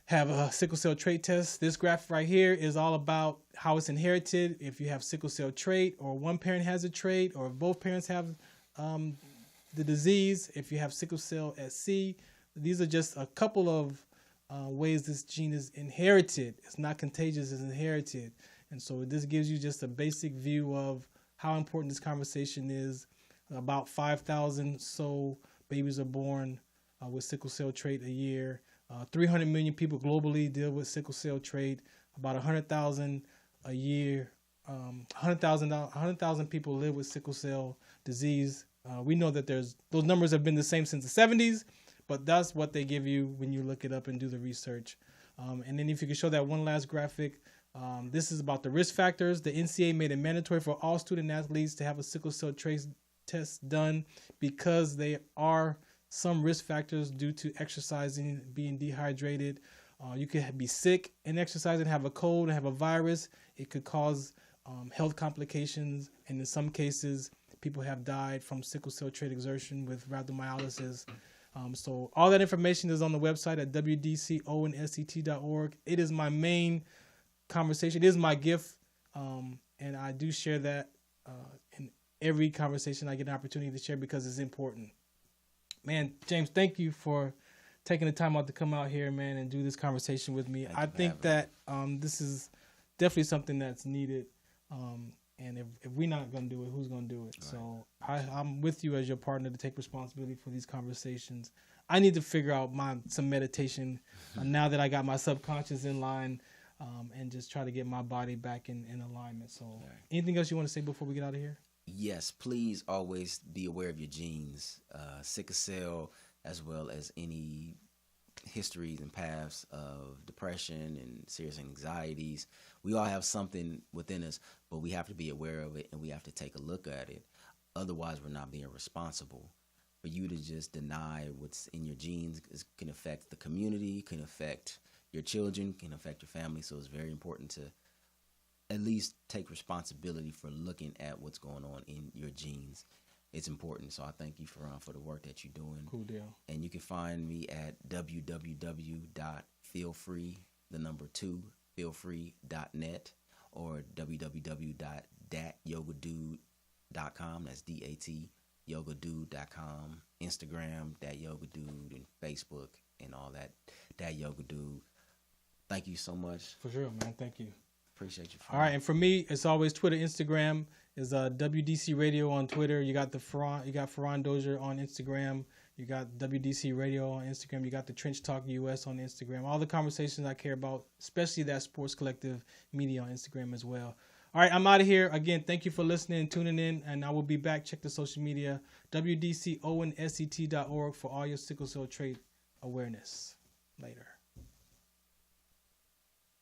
S5: have a sickle cell trait test. This graph right here is all about how it's inherited. If you have sickle cell trait, or one parent has a trait, or if both parents have the disease, if you have sickle cell SC, these are just a couple of ways this gene is inherited. It's not contagious, it's inherited. And so this gives you just a basic view of how important this conversation is. About 5,000 so babies are born with sickle cell trait a year. 300 million people globally deal with sickle cell trait. About 100,000 a year. 100,000 people live with sickle cell disease. We know that those numbers have been the same since the 70s, but that's what they give you when you look it up and do the research. And then if you could show that one last graphic, this is about the risk factors. The NCAA made it mandatory for all student athletes to have a sickle cell trait test done because there are some risk factors due to exercising, being dehydrated. You could be sick and exercising, have a cold, and have a virus. It could cause health complications, and in some cases, people have died from sickle cell trait exertion with rhabdomyolysis. So all that information is on the website at wdconsct.org. It is my main conversation. It is my gift, and I do share that in every conversation I get an opportunity to share because it's important. Man, James, thank you for taking the time out to come out here, man, and do this conversation with me. I think that this is definitely something that's needed. And if we're not going to do it, who's going to do it? Right. So I'm with you as your partner to take responsibility for these conversations. I need to figure out some meditation now that I got my subconscious in line, and just try to get my body back in alignment. So anything else you want to say before we get out of here?
S6: Yes, please always be aware of your genes, sickle cell, as well as any histories and paths of depression and serious anxieties. We all have something within us, but we have to be aware of it and we have to take a look at it. Otherwise, we're not being responsible. For you to just deny what's in your genes can affect the community, can affect your children, can affect your family. So it's very important to at least take responsibility for looking at what's going on in your genes. It's important. So I thank you, Farron, for the work that you're doing.
S5: Cool deal.
S6: And you can find me at www.feelfree2feelfree.net or www.datyogadude.com. That's DAT yogadude.com, Instagram, datyogadude, and Facebook, and all that, datyogadude. Thank you so much.
S5: For sure, man. Thank you.
S6: Appreciate you.
S5: All right, and for me, it's always Twitter, Instagram is WDC Radio on Twitter. You got Farron Dozier on Instagram. You got WDC Radio on Instagram. You got the Trench Talk US on Instagram. All the conversations I care about, especially that Sports Collective media on Instagram as well. All right, I'm out of here. Again, thank you for listening and tuning in, and I will be back. Check the social media, WDConsct.org for all your sickle cell trait awareness. Later.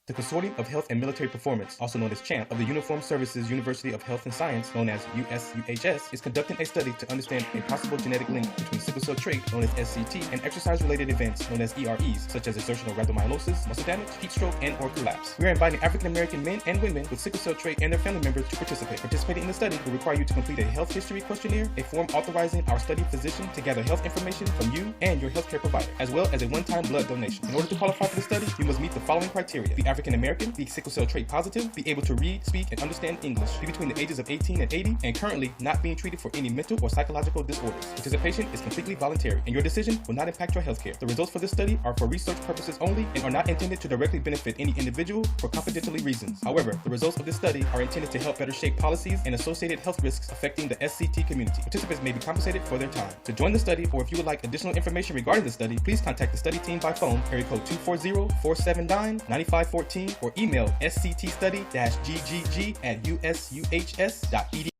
S7: The Consortium of Health and Military Performance, also known as CHAMP, of the Uniformed Services University of Health and Science, known as USUHS, is conducting a study to understand a possible genetic link between sickle cell trait, known as SCT, and exercise-related events, known as EREs, such as exertional rhabdomyolysis, muscle damage, heat stroke, and or collapse. We are inviting African-American men and women with sickle cell trait and their family members to participate. Participating in the study will require you to complete a health history questionnaire, a form authorizing our study physician to gather health information from you and your healthcare provider, as well as a one-time blood donation. In order to qualify for the study, you must meet the following criteria: be African African American, be sickle cell trait positive, be able to read, speak, and understand English, be between the ages of 18 and 80, and currently not being treated for any mental or psychological disorders. Participation is completely voluntary, and your decision will not impact your healthcare. The results for this study are for research purposes only and are not intended to directly benefit any individual for confidentiality reasons. However, the results of this study are intended to help better shape policies and associated health risks affecting the SCT community. Participants may be compensated for their time. To join the study, or if you would like additional information regarding the study, please contact the study team by phone, area code 240-479-9514, or email sctstudy-ggg@usuhs.edu.